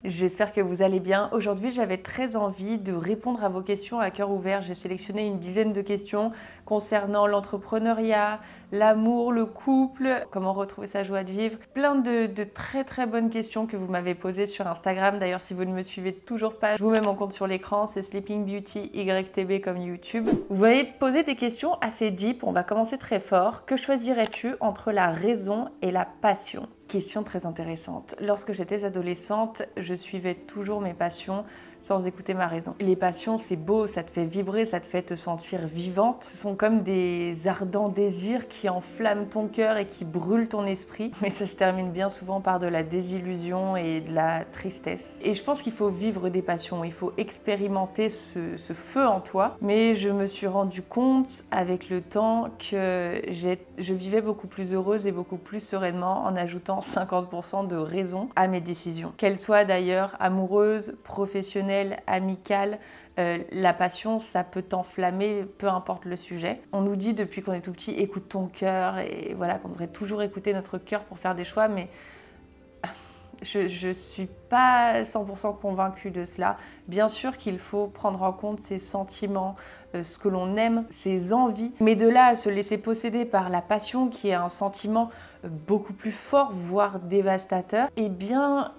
J'espère que vous allez bien. Aujourd'hui, j'avais très envie de répondre à vos questions à cœur ouvert. J'ai sélectionné une dizaine de questions concernant l'entrepreneuriat, l'amour, le couple, comment retrouver sa joie de vivre. Plein de très bonnes questions que vous m'avez posées sur Instagram. D'ailleurs, si vous ne me suivez toujours pas, je vous mets mon compte sur l'écran, c'est Sleeping Beauty YTB comme YouTube. Vous m'avez posé des questions assez deep. On va commencer très fort. Que choisirais-tu entre la raison et la passion ? Question très intéressante. Lorsque j'étais adolescente, je suivais toujours mes passions sans écouter ma raison. Les passions, c'est beau, ça te fait vibrer, ça te fait te sentir vivante. Ce sont comme des ardents désirs qui enflamment ton cœur et qui brûlent ton esprit. Mais ça se termine bien souvent par de la désillusion et de la tristesse. Et je pense qu'il faut vivre des passions, il faut expérimenter ce feu en toi. Mais je me suis rendu compte avec le temps que je vivais beaucoup plus heureuse et beaucoup plus sereinement en ajoutant 50% de raison à mes décisions. Qu'elles soient d'ailleurs amoureuses, professionnelles, amicales, la passion, ça peut t'enflammer, peu importe le sujet. On nous dit depuis qu'on est tout petit, écoute ton cœur, et voilà, qu'on devrait toujours écouter notre cœur pour faire des choix, mais je suis pas 100% convaincue de cela. Bien sûr qu'il faut prendre en compte ses sentiments, ce que l'on aime, ses envies, mais de là à se laisser posséder par la passion, qui est un sentiment beaucoup plus fort, voire dévastateur, eh bien,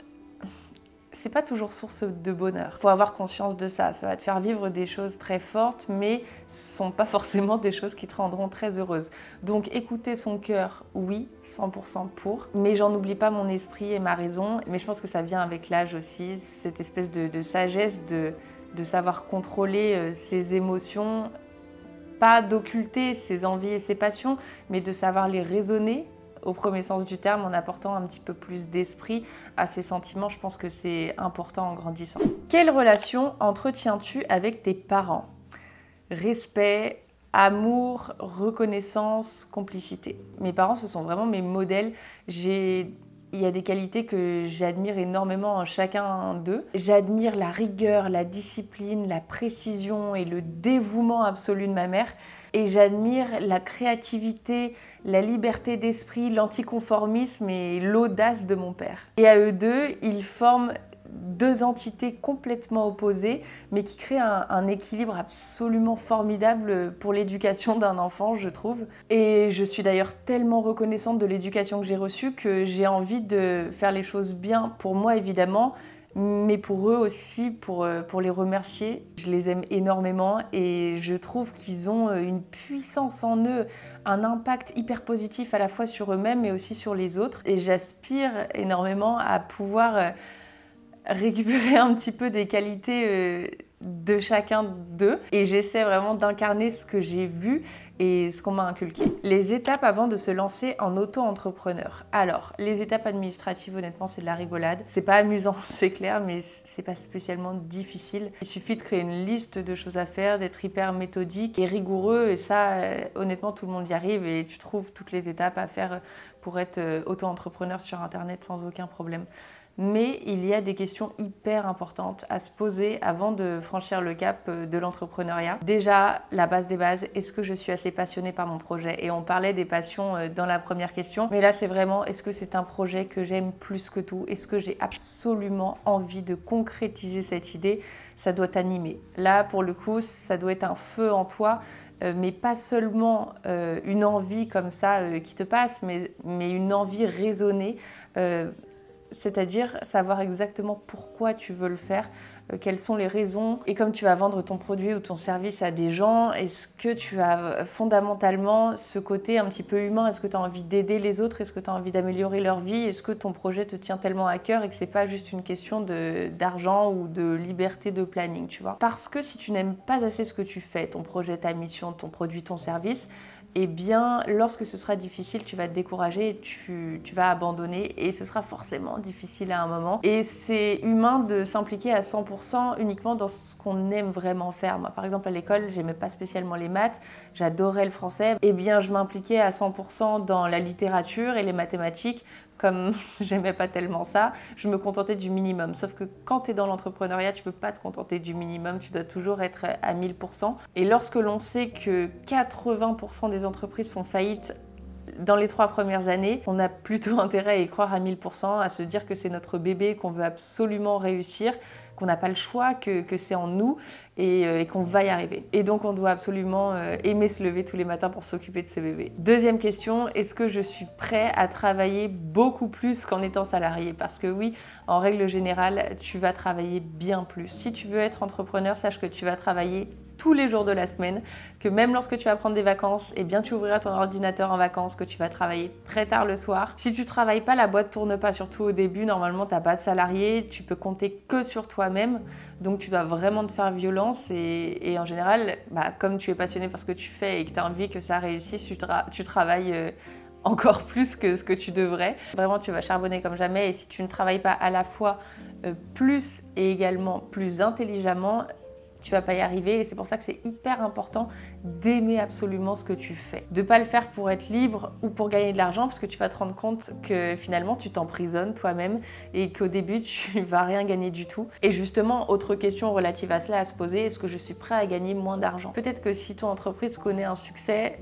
c'est pas toujours source de bonheur. Faut avoir conscience de ça. Ça va te faire vivre des choses très fortes, mais ce sont pas forcément des choses qui te rendront très heureuse. Donc écouter son cœur, oui, 100% pour, mais j'en oublie pas mon esprit et ma raison. Mais je pense que ça vient avec l'âge aussi, cette espèce de sagesse, de savoir contrôler ses émotions, pas d'occulter ses envies et ses passions, mais de savoir les raisonner au premier sens du terme, en apportant un petit peu plus d'esprit à ses sentiments. Je pense que c'est important en grandissant. Quelle relation entretiens-tu avec tes parents ? Respect, amour, reconnaissance, complicité. Mes parents, ce sont vraiment mes modèles. Il y a des qualités que j'admire énormément en chacun d'eux. J'admire la rigueur, la discipline, la précision et le dévouement absolu de ma mère. Et j'admire la créativité, la liberté d'esprit, l'anticonformisme et l'audace de mon père. Et à eux deux, ils forment deux entités complètement opposées, mais qui créent un équilibre absolument formidable pour l'éducation d'un enfant, je trouve. Et je suis d'ailleurs tellement reconnaissante de l'éducation que j'ai reçue que j'ai envie de faire les choses bien pour moi, évidemment, mais pour eux aussi, pour les remercier. Je les aime énormément et je trouve qu'ils ont une puissance en eux, un impact hyper positif à la fois sur eux-mêmes mais aussi sur les autres. Et j'aspire énormément à pouvoir récupérer un petit peu des qualités de chacun d'eux. Et j'essaie vraiment d'incarner ce que j'ai vu et ce qu'on m'a inculqué. Les étapes avant de se lancer en auto-entrepreneur. Alors, les étapes administratives, honnêtement, c'est de la rigolade. C'est pas amusant, c'est clair, mais c'est pas spécialement difficile. Il suffit de créer une liste de choses à faire, d'être hyper méthodique et rigoureux. Et ça, honnêtement, tout le monde y arrive et tu trouves toutes les étapes à faire pour être auto-entrepreneur sur Internet sans aucun problème. Mais il y a des questions hyper importantes à se poser avant de franchir le cap de l'entrepreneuriat. Déjà, la base des bases, est-ce que je suis assez passionnée par mon projet ? Et on parlait des passions dans la première question, mais là c'est vraiment, est-ce que c'est un projet que j'aime plus que tout ? Est-ce que j'ai absolument envie de concrétiser cette idée ? Ça doit t'animer. Là, pour le coup, ça doit être un feu en toi, mais pas seulement une envie comme ça qui te passe, mais une envie raisonnée. C'est-à-dire savoir exactement pourquoi tu veux le faire, quelles sont les raisons. Et comme tu vas vendre ton produit ou ton service à des gens, est-ce que tu as fondamentalement ce côté un petit peu humain ? Est-ce que tu as envie d'aider les autres ? Est-ce que tu as envie d'améliorer leur vie ? Est-ce que ton projet te tient tellement à cœur et que c'est pas juste une question d'argent ou de liberté de planning, tu vois ? Parce que si tu n'aimes pas assez ce que tu fais, ton projet, ta mission, ton produit, ton service, eh bien, lorsque ce sera difficile, tu vas te décourager et tu vas abandonner et ce sera forcément difficile à un moment. Et c'est humain de s'impliquer à 100% uniquement dans ce qu'on aime vraiment faire. Moi, par exemple, à l'école, j'aimais pas spécialement les maths, j'adorais le français. Eh bien, je m'impliquais à 100% dans la littérature et les mathématiques. Comme j'aimais pas tellement ça, je me contentais du minimum. Sauf que quand tu es dans l'entrepreneuriat, tu peux pas te contenter du minimum, tu dois toujours être à 1000%. Et lorsque l'on sait que 80% des entreprises font faillite dans les 3 premières années, on a plutôt intérêt à y croire à 1000%, à se dire que c'est notre bébé, qu'on veut absolument réussir, qu'on n'a pas le choix, que c'est en nous et qu'on va y arriver. Et donc on doit absolument aimer se lever tous les matins pour s'occuper de ce bébé. Deuxième question, est-ce que je suis prêt à travailler beaucoup plus qu'en étant salarié? Parce que oui, en règle générale, tu vas travailler bien plus. Si tu veux être entrepreneur, sache que tu vas travailler tous les jours de la semaine, que même lorsque tu vas prendre des vacances, eh bien tu ouvriras ton ordinateur en vacances, que tu vas travailler très tard le soir. Si tu travailles pas, la boîte tourne pas, surtout au début. Normalement, tu n'as pas de salarié, tu peux compter que sur toi-même, donc tu dois vraiment te faire violence et en général, comme tu es passionné par ce que tu fais et que tu as envie que ça réussisse, tu travailles encore plus que ce que tu devrais. Vraiment, tu vas charbonner comme jamais et si tu ne travailles pas à la fois plus et également plus intelligemment, tu vas pas y arriver et c'est pour ça que c'est hyper important d'aimer absolument ce que tu fais. De pas le faire pour être libre ou pour gagner de l'argent parce que tu vas te rendre compte que finalement tu t'emprisonnes toi-même et qu'au début tu vas rien gagner du tout. Et justement, autre question relative à cela à se poser, est-ce que je suis prêt à gagner moins d'argent? Peut-être que si ton entreprise connaît un succès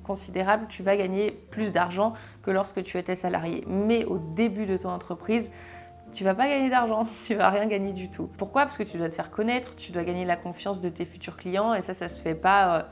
considérable, tu vas gagner plus d'argent que lorsque tu étais salarié. Mais au début de ton entreprise, tu vas pas gagner d'argent, tu vas rien gagner du tout. Pourquoi? Parce que tu dois te faire connaître, tu dois gagner la confiance de tes futurs clients et ça se fait pas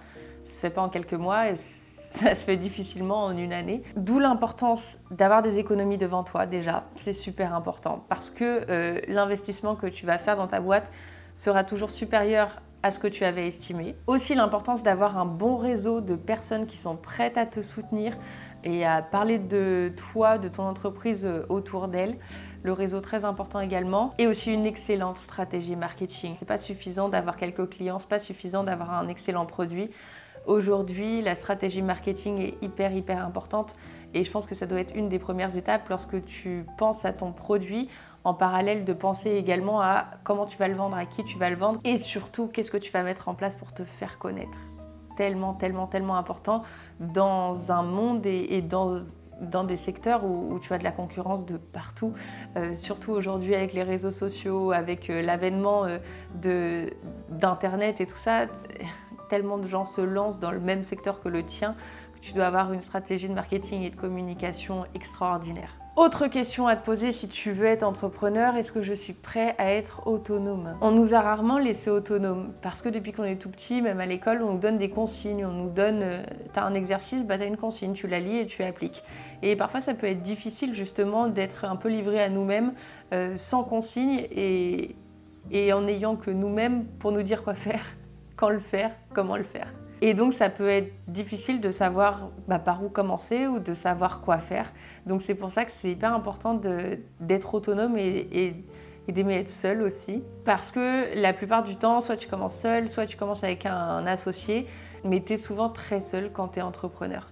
en quelques mois et ça se fait difficilement en une année. D'où l'importance d'avoir des économies devant toi déjà, c'est super important parce que l'investissement que tu vas faire dans ta boîte sera toujours supérieur à ce que tu avais estimé. Aussi l'importance d'avoir un bon réseau de personnes qui sont prêtes à te soutenir et à parler de toi, de ton entreprise autour d'elle. Le réseau très important également et aussi une excellente stratégie marketing. C'est pas suffisant d'avoir quelques clients, c'est pas suffisant d'avoir un excellent produit. Aujourd'hui, la stratégie marketing est hyper importante et je pense que ça doit être une des premières étapes lorsque tu penses à ton produit, en parallèle de penser également à comment tu vas le vendre, à qui tu vas le vendre et surtout qu'est-ce que tu vas mettre en place pour te faire connaître. Tellement important dans un monde et dans des secteurs où tu as de la concurrence de partout, surtout aujourd'hui avec les réseaux sociaux, avec l'avènement d'Internet et tout ça, tellement de gens se lancent dans le même secteur que le tien que tu dois avoir une stratégie de marketing et de communication extraordinaire. Autre question à te poser si tu veux être entrepreneur, est-ce que je suis prêt à être autonome? On nous a rarement laissé autonomes parce que depuis qu'on est tout petit, même à l'école, on nous donne des consignes, on nous donne, t'as un exercice, t'as une consigne, tu la lis et tu appliques. Et parfois ça peut être difficile justement d'être un peu livré à nous-mêmes sans consigne et en n'ayant que nous-mêmes pour nous dire quoi faire, quand le faire, comment le faire. Et donc ça peut être difficile de savoir par où commencer ou de savoir quoi faire. Donc c'est pour ça que c'est hyper important d'être autonome et d'aimer être seul aussi. Parce que la plupart du temps, soit tu commences seul, soit tu commences avec un associé, mais tu es souvent très seul quand tu es entrepreneur.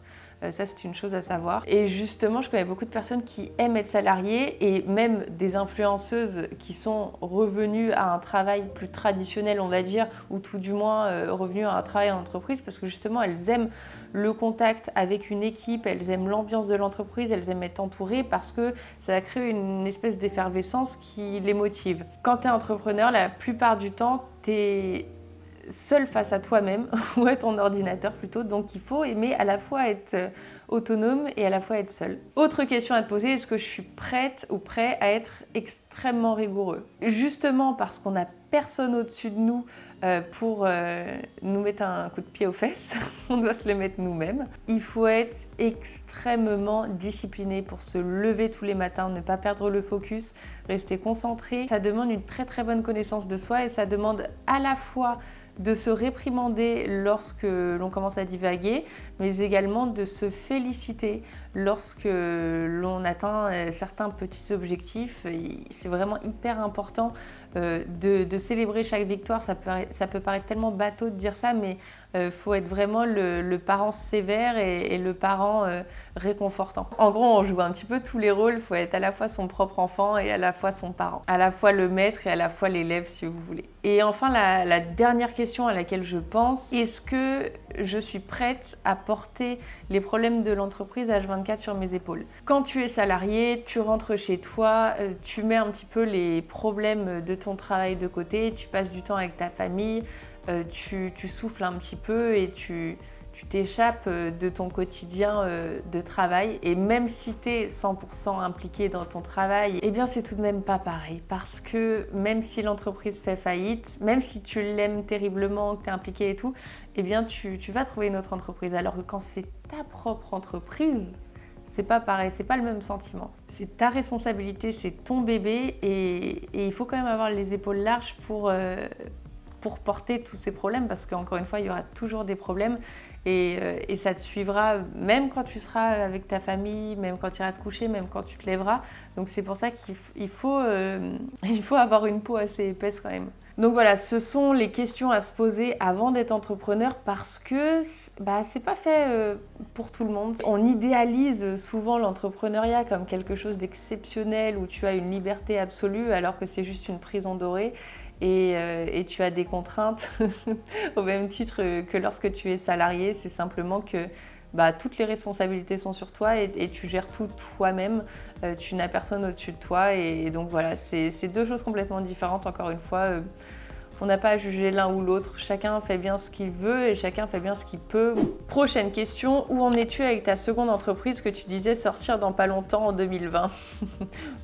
Ça, c'est une chose à savoir. Et justement, je connais beaucoup de personnes qui aiment être salariées et même des influenceuses qui sont revenues à un travail plus traditionnel, on va dire, ou tout du moins revenues à un travail en entreprise parce que justement, elles aiment le contact avec une équipe, elles aiment l'ambiance de l'entreprise, elles aiment être entourées parce que ça va créer une espèce d'effervescence qui les motive. Quand tu es entrepreneur, la plupart du temps, tu es seul face à toi-même ou à ton ordinateur plutôt, donc il faut aimer à la fois être autonome et à la fois être seul. Autre question à te poser, est-ce que je suis prête ou prêt à être extrêmement rigoureux? Justement parce qu'on n'a personne au-dessus de nous pour nous mettre un coup de pied aux fesses, on doit se le mettre nous-mêmes. Il faut être extrêmement discipliné pour se lever tous les matins, ne pas perdre le focus, rester concentré. Ça demande une très bonne connaissance de soi et ça demande à la fois de se réprimander lorsque l'on commence à divaguer, mais également de se féliciter lorsque l'on atteint certains petits objectifs. C'est vraiment hyper important de célébrer chaque victoire. Ça peut paraître tellement bateau de dire ça, mais faut être vraiment le parent sévère et le parent réconfortant. En gros, on joue un petit peu tous les rôles. Il faut être à la fois son propre enfant et à la fois son parent, à la fois le maître et à la fois l'élève si vous voulez. Et enfin, la dernière question à laquelle je pense, est-ce que je suis prête à porter les problèmes de l'entreprise H24 sur mes épaules? Quand tu es salarié, tu rentres chez toi, tu mets un petit peu les problèmes de ton travail de côté, tu passes du temps avec ta famille, tu souffles un petit peu et tu tu t'échappes de ton quotidien de travail. Et même si tu es 100% impliqué dans ton travail, eh bien c'est tout de même pas pareil. Parce que même si l'entreprise fait faillite, même si tu l'aimes terriblement, que tu es impliqué et tout, eh bien tu vas trouver une autre entreprise. Alors que quand c'est ta propre entreprise, c'est pas pareil, c'est pas le même sentiment. C'est ta responsabilité, c'est ton bébé et il faut quand même avoir les épaules larges pour porter tous ces problèmes parce qu'encore une fois, il y aura toujours des problèmes et ça te suivra même quand tu seras avec ta famille, même quand tu iras te coucher, même quand tu te lèveras. Donc c'est pour ça qu'il faut avoir une peau assez épaisse quand même. Donc voilà, ce sont les questions à se poser avant d'être entrepreneur parce que c'est pas fait pour tout le monde. On idéalise souvent l'entrepreneuriat comme quelque chose d'exceptionnel où tu as une liberté absolue alors que c'est juste une prison dorée et tu as des contraintes au même titre que lorsque tu es salarié. C'est simplement que toutes les responsabilités sont sur toi et tu gères tout toi-même. Tu n'as personne au-dessus de toi et donc voilà, c'est deux choses complètement différentes. Encore une fois, on n'a pas à juger l'un ou l'autre. Chacun fait bien ce qu'il veut et chacun fait bien ce qu'il peut. Prochaine question, où en es-tu avec ta seconde entreprise que tu disais sortir dans pas longtemps en 2020?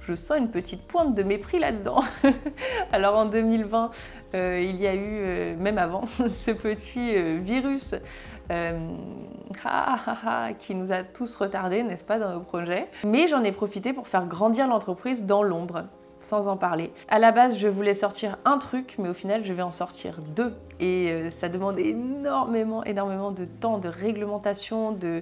Je sens une petite pointe de mépris là-dedans. Alors en 2020, il y a eu, même avant, ce petit virus qui nous a tous retardés, n'est-ce pas, dans nos projets. Mais j'en ai profité pour faire grandir l'entreprise dans l'ombre, sans en parler. À la base, je voulais sortir un truc, mais au final, je vais en sortir deux. Et ça demande énormément de temps, de réglementation, de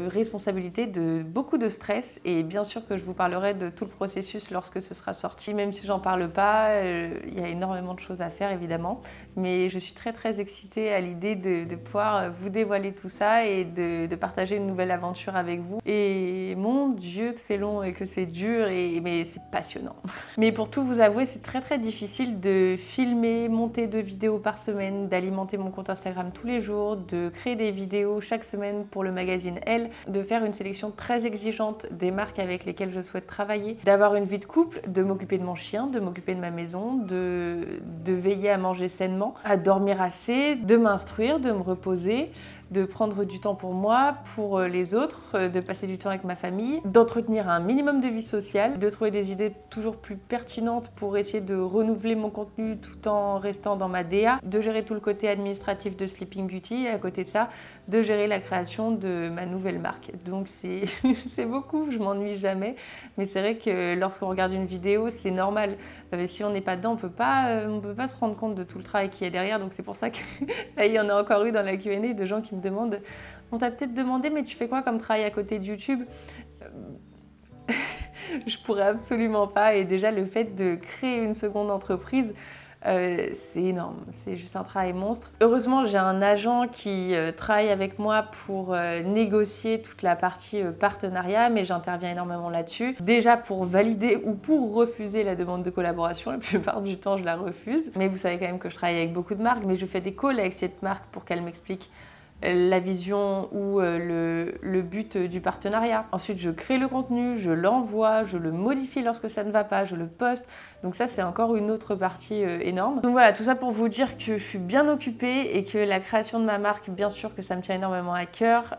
responsabilité, de beaucoup de stress et bien sûr que je vous parlerai de tout le processus lorsque ce sera sorti, même si j'en parle pas, il y a énormément de choses à faire évidemment, mais je suis très excitée à l'idée de pouvoir vous dévoiler tout ça et de partager une nouvelle aventure avec vous. Et mon Dieu que c'est long et que c'est dur, mais c'est passionnant. Mais pour tout vous avouer, c'est très difficile de filmer, monter 2 vidéos par semaine, d'alimenter mon compte Instagram tous les jours, de créer des vidéos chaque semaine pour le magazine Elle, de faire une sélection très exigeante des marques avec lesquelles je souhaite travailler, d'avoir une vie de couple, de m'occuper de mon chien, de m'occuper de ma maison, de veiller à manger sainement, à dormir assez, de m'instruire, de me reposer, de prendre du temps pour moi, pour les autres, de passer du temps avec ma famille, d'entretenir un minimum de vie sociale, de trouver des idées toujours plus pertinentes pour essayer de renouveler mon contenu tout en restant dans ma DA, de gérer tout le côté administratif de Sleeping Beauty et à côté de ça, de gérer la création de ma nouvelle marque. Donc c'est beaucoup, je m'ennuie jamais, mais c'est vrai que lorsqu'on regarde une vidéo, c'est normal. Si on n'est pas dedans, on peut pas se rendre compte de tout le travail qu'il y a derrière. Donc c'est pour ça qu'il y en a encore eu dans la Q&A de gens qui me demandent « On t'a peut-être demandé, mais tu fais quoi comme travail à côté de YouTube ?» Je pourrais absolument pas. Et déjà, le fait de créer une seconde entreprise, c'est énorme, c'est juste un travail monstre. Heureusement, j'ai un agent qui travaille avec moi pour négocier toute la partie partenariat, mais j'interviens énormément là-dessus. Déjà pour valider ou pour refuser la demande de collaboration, la plupart du temps je la refuse. Mais vous savez quand même que je travaille avec beaucoup de marques, mais je fais des calls avec cette marque pour qu'elle m'explique la vision ou le but du partenariat. Ensuite, je crée le contenu, je l'envoie, je le modifie lorsque ça ne va pas, je le poste. Donc ça, c'est encore une autre partie énorme. Donc voilà, tout ça pour vous dire que je suis bien occupée et que la création de ma marque, bien sûr que ça me tient énormément à cœur,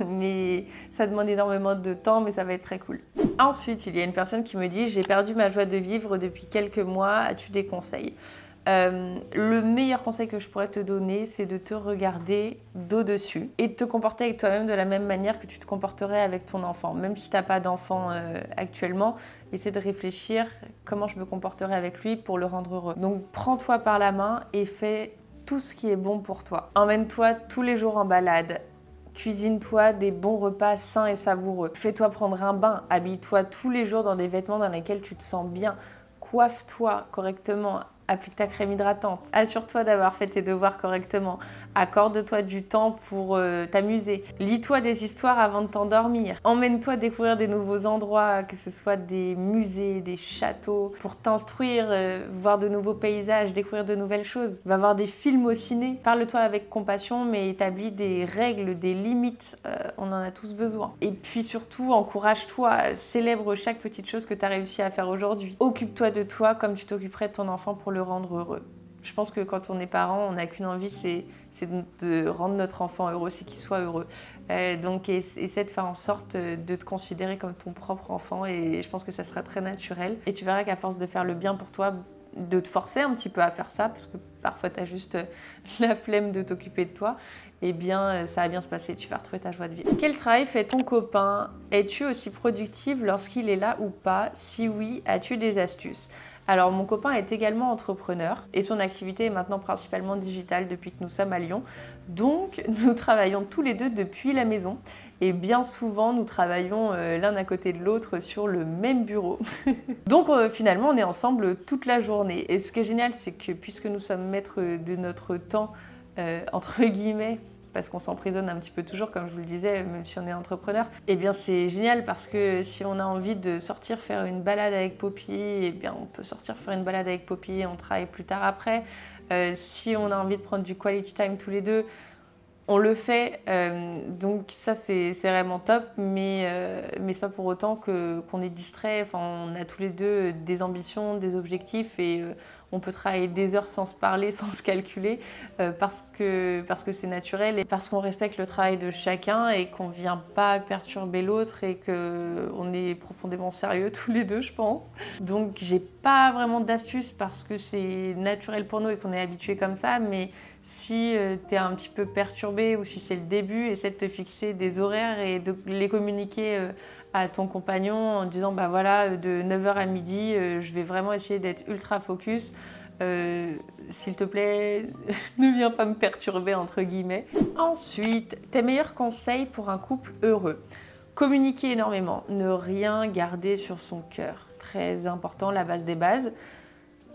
mais ça demande énormément de temps, mais ça va être très cool. Ensuite, il y a une personne qui me dit « J'ai perdu ma joie de vivre depuis quelques mois, as-tu des conseils ?» Le meilleur conseil que je pourrais te donner, c'est de te regarder d'au-dessus et de te comporter avec toi-même de la même manière que tu te comporterais avec ton enfant. Même si tu n'as pas d'enfant actuellement, essaie de réfléchir comment je me comporterais avec lui pour le rendre heureux. Donc prends-toi par la main et fais tout ce qui est bon pour toi. Emmène-toi tous les jours en balade. Cuisine-toi des bons repas sains et savoureux. Fais-toi prendre un bain. Habille-toi tous les jours dans des vêtements dans lesquels tu te sens bien. Coiffe-toi correctement. Applique ta crème hydratante. Assure-toi d'avoir fait tes devoirs correctement. Accorde-toi du temps pour t'amuser. Lis-toi des histoires avant de t'endormir. Emmène-toi découvrir des nouveaux endroits, que ce soit des musées, des châteaux, pour t'instruire, voir de nouveaux paysages, découvrir de nouvelles choses. Va voir des films au ciné. Parle-toi avec compassion, mais établis des règles, des limites. On en a tous besoin. Et puis surtout, encourage-toi. Célèbre chaque petite chose que tu as réussi à faire aujourd'hui. Occupe-toi de toi comme tu t'occuperais de ton enfant pour le rendre heureux. Je pense que quand on est parent, on n'a qu'une envie, c'est de rendre notre enfant heureux, c'est qu'il soit heureux. Donc essaie de faire en sorte de te considérer comme ton propre enfant et je pense que ça sera très naturel. Et tu verras qu'à force de faire le bien pour toi, de te forcer un petit peu à faire ça, parce que parfois tu as juste la flemme de t'occuper de toi, eh bien ça va bien se passer, tu vas retrouver ta joie de vivre. Quel travail fait ton copain? Es-tu aussi productive lorsqu'il est là ou pas? Si oui, as-tu des astuces? Alors mon copain est également entrepreneur et son activité est maintenant principalement digitale depuis que nous sommes à Lyon. Donc nous travaillons tous les deux depuis la maison et bien souvent nous travaillons l'un à côté de l'autre sur le même bureau. Donc finalement on est ensemble toute la journée. Et ce qui est génial, c'est que puisque nous sommes maîtres de notre temps, entre guillemets, parce qu'on s'emprisonne un petit peu toujours, comme je vous le disais, même si on est entrepreneur, eh bien c'est génial parce que si on a envie de sortir faire une balade avec Poppy, eh bien on peut sortir faire une balade avec Poppy et on travaille plus tard après. Si on a envie de prendre du quality time tous les deux, on le fait. Donc ça c'est vraiment top, mais c'est pas pour autant qu'on est distrait. Enfin, on a tous les deux des ambitions, des objectifs et on peut travailler des heures sans se parler, sans se calculer, parce que c'est naturel et parce qu'on respecte le travail de chacun et qu'on ne vient pas perturber l'autre et qu'on est profondément sérieux tous les deux, je pense. Donc j'ai pas vraiment d'astuces parce que c'est naturel pour nous et qu'on est habitué comme ça, mais si tu es un petit peu perturbé ou si c'est le début, essaie de te fixer des horaires et de les communiquer à ton compagnon en disant bah voilà, de 9 h à midi, je vais vraiment essayer d'être ultra focus. S'il te plaît, ne viens pas me perturber entre guillemets. Ensuite, tes meilleurs conseils pour un couple heureux. Communiquer énormément, ne rien garder sur son cœur. Très important, la base des bases.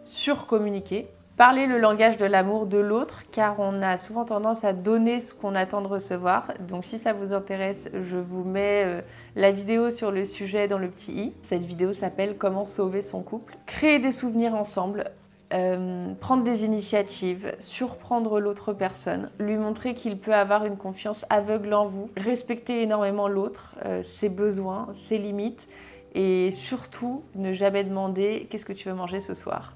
Surcommuniquer. Parler le langage de l'amour de l'autre, car on a souvent tendance à donner ce qu'on attend de recevoir. Donc si ça vous intéresse, je vous mets la vidéo sur le sujet dans le petit i. Cette vidéo s'appelle « Comment sauver son couple ». Créer des souvenirs ensemble, prendre des initiatives, surprendre l'autre personne, lui montrer qu'il peut avoir une confiance aveugle en vous, respecter énormément l'autre, ses besoins, ses limites et surtout ne jamais demander « Qu'est-ce que tu veux manger ce soir ?»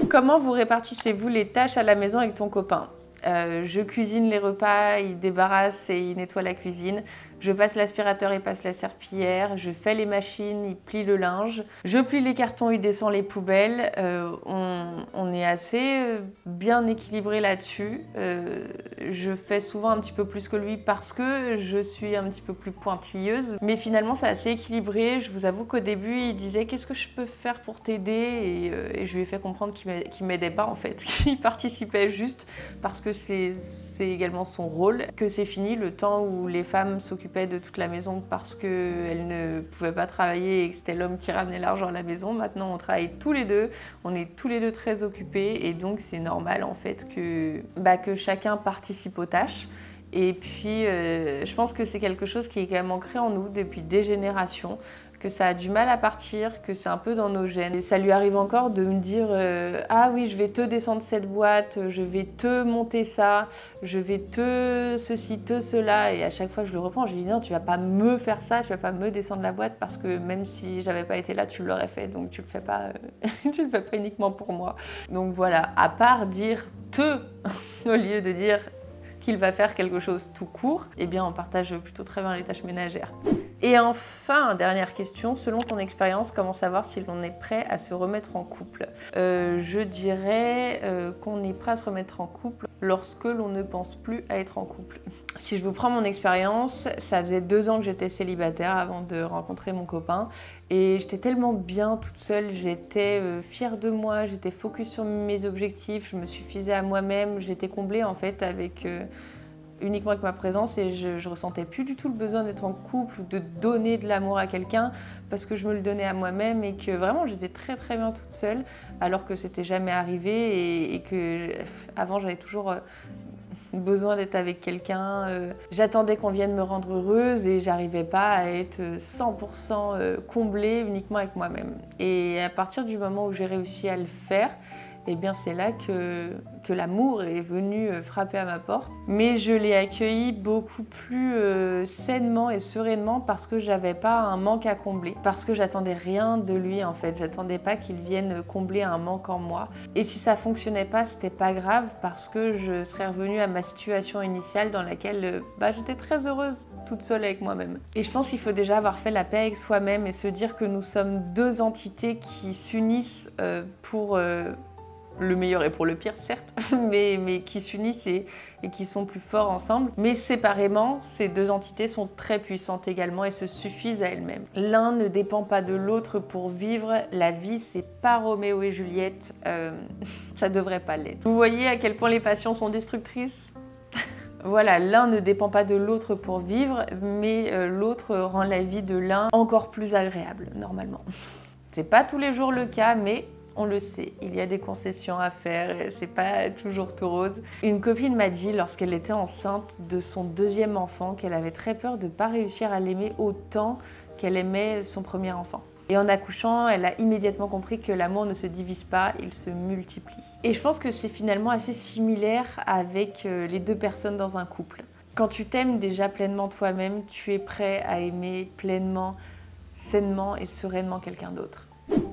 Comment vous répartissez-vous les tâches à la maison avec ton copain? Je cuisine les repas, il débarrasse et il nettoie la cuisine. Je passe l'aspirateur, il passe la serpillière. Je fais les machines, il plie le linge. Je plie les cartons, il descend les poubelles. On est assez bien équilibré là-dessus. Je fais souvent un petit peu plus que lui parce que je suis un petit peu plus pointilleuse. Mais finalement, c'est assez équilibré. Je vous avoue qu'au début, il disait « Qu'est-ce que je peux faire pour t'aider ?» et je lui ai fait comprendre qu'il m'aidait pas en fait, qu'il participait juste parce que c'est également son rôle, que c'est fini le temps où les femmes s'occupaient de toute la maison parce qu'elles ne pouvaient pas travailler et que c'était l'homme qui ramenait l'argent à la maison. Maintenant, on travaille tous les deux, on est tous les deux très occupés et donc c'est normal en fait que chacun participe aux tâches. Et puis, je pense que c'est quelque chose qui est quand même ancré en nous depuis des générations, que ça a du mal à partir, que c'est un peu dans nos gènes. Et ça lui arrive encore de me dire ah oui, je vais te descendre cette boîte, je vais te monter ça, je vais te ceci, te cela. Et à chaque fois, je le reprends, je lui dis non, tu vas pas me faire ça, tu vas pas me descendre la boîte parce que même si j'avais pas été là, tu l'aurais fait. Donc tu le fais pas, tu le fais pas uniquement pour moi. Donc voilà, à part dire te au lieu de dire qu'il va faire quelque chose tout court, eh bien on partage plutôt très bien les tâches ménagères. Et enfin, dernière question, selon ton expérience, comment savoir si l'on est prêt à se remettre en couple? Je dirais qu'on est prêt à se remettre en couple lorsque l'on ne pense plus à être en couple. Si je vous prends mon expérience, ça faisait 2 ans que j'étais célibataire avant de rencontrer mon copain et j'étais tellement bien toute seule, j'étais fière de moi, j'étais focus sur mes objectifs, je me suffisais à moi-même, j'étais comblée en fait uniquement avec ma présence et je ressentais plus du tout le besoin d'être en couple ou de donner de l'amour à quelqu'un parce que je me le donnais à moi-même et que vraiment j'étais très très bien toute seule alors que c'était jamais arrivé et que avant j'avais toujours besoin d'être avec quelqu'un. J'attendais qu'on vienne me rendre heureuse et j'arrivais pas à être 100% comblée uniquement avec moi-même. Et à partir du moment où j'ai réussi à le faire, eh bien c'est là que l'amour est venu frapper à ma porte. Mais je l'ai accueilli beaucoup plus sainement et sereinement parce que j'avais pas un manque à combler, parce que j'attendais rien de lui en fait, j'attendais pas qu'il vienne combler un manque en moi. Et si ça fonctionnait pas, c'était pas grave parce que je serais revenue à ma situation initiale dans laquelle j'étais très heureuse toute seule avec moi-même. Et je pense qu'il faut déjà avoir fait la paix avec soi-même et se dire que nous sommes deux entités qui s'unissent pour le meilleur et pour le pire certes, mais qui s'unissent et qui sont plus forts ensemble. Mais séparément, ces deux entités sont très puissantes également et se suffisent à elles-mêmes. L'un ne dépend pas de l'autre pour vivre. La vie, c'est pas Roméo et Juliette. Ça devrait pas l'être. Vous voyez à quel point les passions sont destructrices ? Voilà, l'un ne dépend pas de l'autre pour vivre, mais l'autre rend la vie de l'un encore plus agréable, normalement. C'est pas tous les jours le cas, mais on le sait, il y a des concessions à faire, c'est pas toujours tout rose. Une copine m'a dit, lorsqu'elle était enceinte de son deuxième enfant, qu'elle avait très peur de ne pas réussir à l'aimer autant qu'elle aimait son premier enfant. Et en accouchant, elle a immédiatement compris que l'amour ne se divise pas, il se multiplie. Et je pense que c'est finalement assez similaire avec les deux personnes dans un couple. Quand tu t'aimes déjà pleinement toi-même, tu es prêt à aimer pleinement, sainement et sereinement quelqu'un d'autre.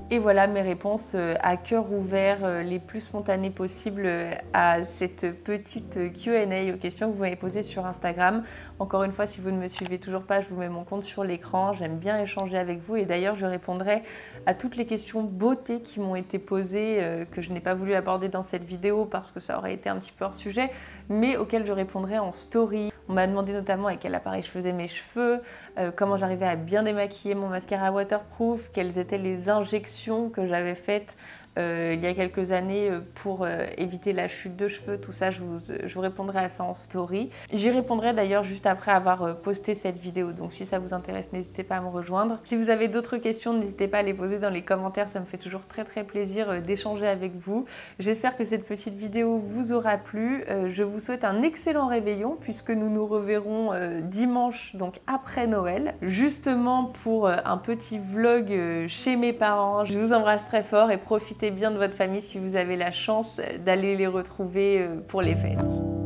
Et voilà mes réponses à cœur ouvert, les plus spontanées possibles à cette petite Q&A aux questions que vous m'avez posées sur Instagram. Encore une fois, si vous ne me suivez toujours pas, je vous mets mon compte sur l'écran. J'aime bien échanger avec vous et d'ailleurs, je répondrai à toutes les questions beauté qui m'ont été posées, que je n'ai pas voulu aborder dans cette vidéo parce que ça aurait été un petit peu hors sujet, mais auxquelles je répondrai en story. On m'a demandé notamment avec quel appareil je faisais mes cheveux, comment j'arrivais à bien démaquiller mon mascara waterproof, quelles étaient les injections que j'avais faites il y a quelques années pour éviter la chute de cheveux. Tout ça, je vous répondrai à ça en story. J'y répondrai d'ailleurs juste après avoir posté cette vidéo. Donc si ça vous intéresse, n'hésitez pas à me rejoindre. Si vous avez d'autres questions, n'hésitez pas à les poser dans les commentaires. Ça me fait toujours très plaisir d'échanger avec vous. J'espère que cette petite vidéo vous aura plu. Je vous souhaite un excellent réveillon puisque nous nous reverrons dimanche, donc après Noël, justement pour un petit vlog chez mes parents. Je vous embrasse très fort et profitez bien de votre famille si vous avez la chance d'aller les retrouver pour les fêtes.